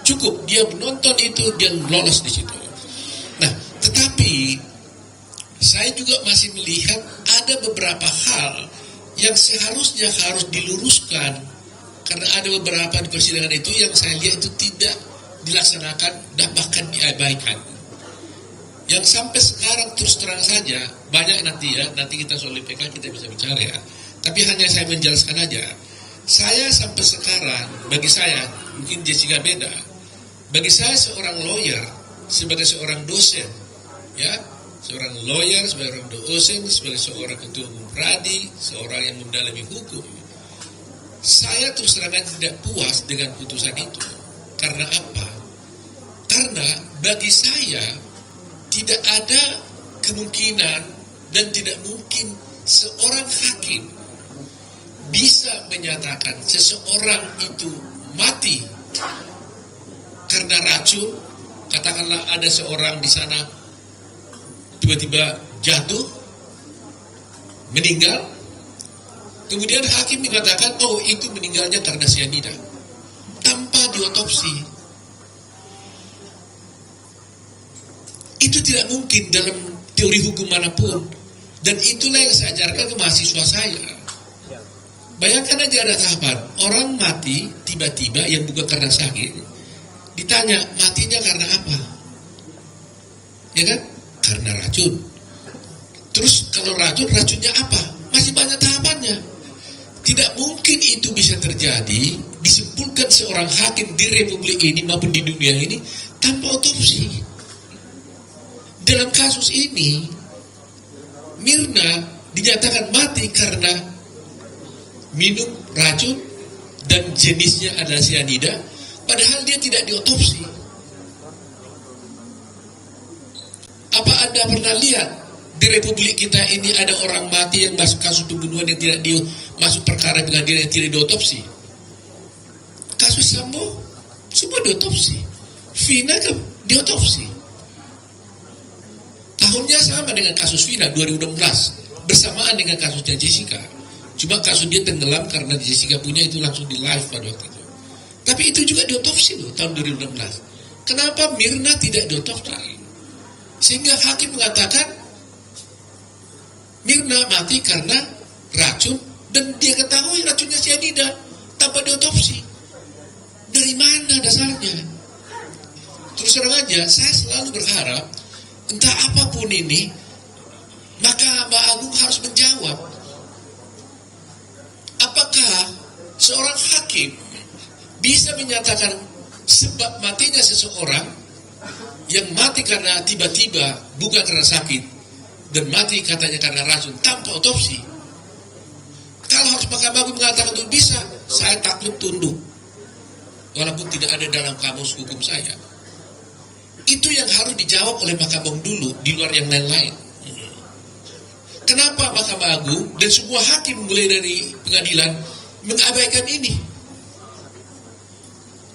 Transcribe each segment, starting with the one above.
Cukup dia menonton itu, dia lolos di situ. Nah, tetapi saya juga masih melihat ada beberapa hal yang seharusnya harus diluruskan, karena ada beberapa di persidangan itu yang saya lihat itu tidak dilaksanakan dan bahkan diabaikan. Yang sampai sekarang terus terang saja banyak nanti kita soal IPK kita bisa bicara ya. Tapi hanya saya menjelaskan aja. Saya sampai sekarang, bagi saya mungkin Jessica beda. Bagi saya seorang lawyer sebagai seorang dosen, ya, seorang lawyer sebagai seorang dosen, sebagai seorang ketua umum pradi, seorang yang mendalami hukum, saya terus terang tidak puas dengan putusan itu. Karena apa? Karena bagi saya tidak ada kemungkinan dan tidak mungkin seorang hakim bisa menyatakan seseorang itu mati karena racun. Katakanlah ada seorang di sana tiba-tiba jatuh, meninggal, kemudian hakim mengatakan, oh itu meninggalnya karena cyanida, tanpa diotopsi. Itu tidak mungkin dalam teori hukum manapun. Dan itulah yang saya ajarkan ke mahasiswa saya. Bayangkan aja ada tahapan, orang mati tiba-tiba yang bukan karena sakit. Ditanya, matinya karena apa? Ya kan? Karena racun. Terus kalau racun, racunnya apa? Masih banyak tahapannya. Tidak mungkin itu bisa terjadi, disimpulkan seorang hakim di republik ini maupun di dunia ini tanpa otopsi. Dalam kasus ini, Mirna dinyatakan mati karena minum racun dan jenisnya adalah cyanida, padahal dia tidak diotopsi. Apa Anda pernah lihat di republik kita ini ada orang mati yang masuk kasus pembunuhan yang tidak masuk perkara pengadilan yang tidak diotopsi? Kasus Sambo semua diotopsi, Vina kan diotopsi. Tahunnya sama dengan kasus Vina 2016, bersamaan dengan kasusnya Jessica. Cuma kasus dia tenggelam karena Jessica punya itu langsung di live pada waktu itu. Tapi itu juga diotopsi loh tahun 2016. Kenapa Mirna tidak diotopsi? Sehingga hakim mengatakan Mirna mati karena racun dan dia ketahui racunnya cyanida tanpa diotopsi. Dari mana dasarnya? Terus terang aja, saya selalu berharap entah apapun ini, Mahkamah Agung harus menjawab. Apakah seorang hakim bisa menyatakan sebab matinya seseorang yang mati karena tiba-tiba bukan karena sakit dan mati katanya karena racun tanpa otopsi? Kalau harus Mahkamah Agung mengatakan itu bisa, saya takluk tunduk walaupun tidak ada dalam kamus hukum saya. Itu yang harus dijawab oleh Mahkamah Agung dulu, di luar yang lain-lain. Kenapa Mahkamah Agung dan semua hakim mulai dari pengadilan mengabaikan ini?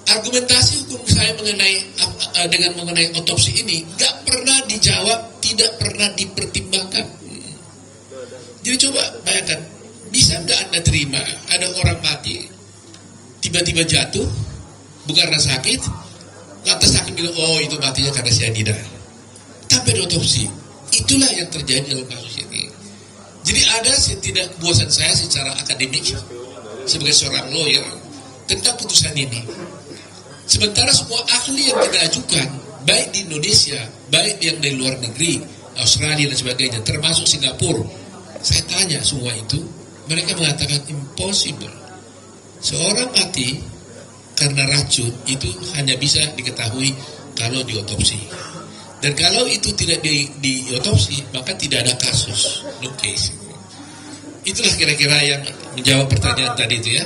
Argumentasi hukum saya mengenai otopsi ini gak pernah dijawab, tidak pernah dipertimbangkan. Jadi coba bayangkan, bisa gak Anda terima ada orang mati tiba-tiba jatuh bukan karena sakit, lantas hakim bilang, oh itu matinya karena cyanida tanpa diotopsi. Itulah yang terjadi dalam kasus ini. Jadi ada ketidakpuasan saya secara akademik sebagai seorang lawyer tentang putusan ini. Sementara semua ahli yang kita ajukan, baik di Indonesia, baik yang dari luar negeri, Australia dan sebagainya, termasuk Singapura, saya tanya semua itu, mereka mengatakan impossible. Seorang mati karena racun itu hanya bisa diketahui kalau diotopsi. Dan kalau itu tidak diotopsi, maka tidak ada kasus, no case. Itulah kira-kira yang menjawab pertanyaan tadi itu ya.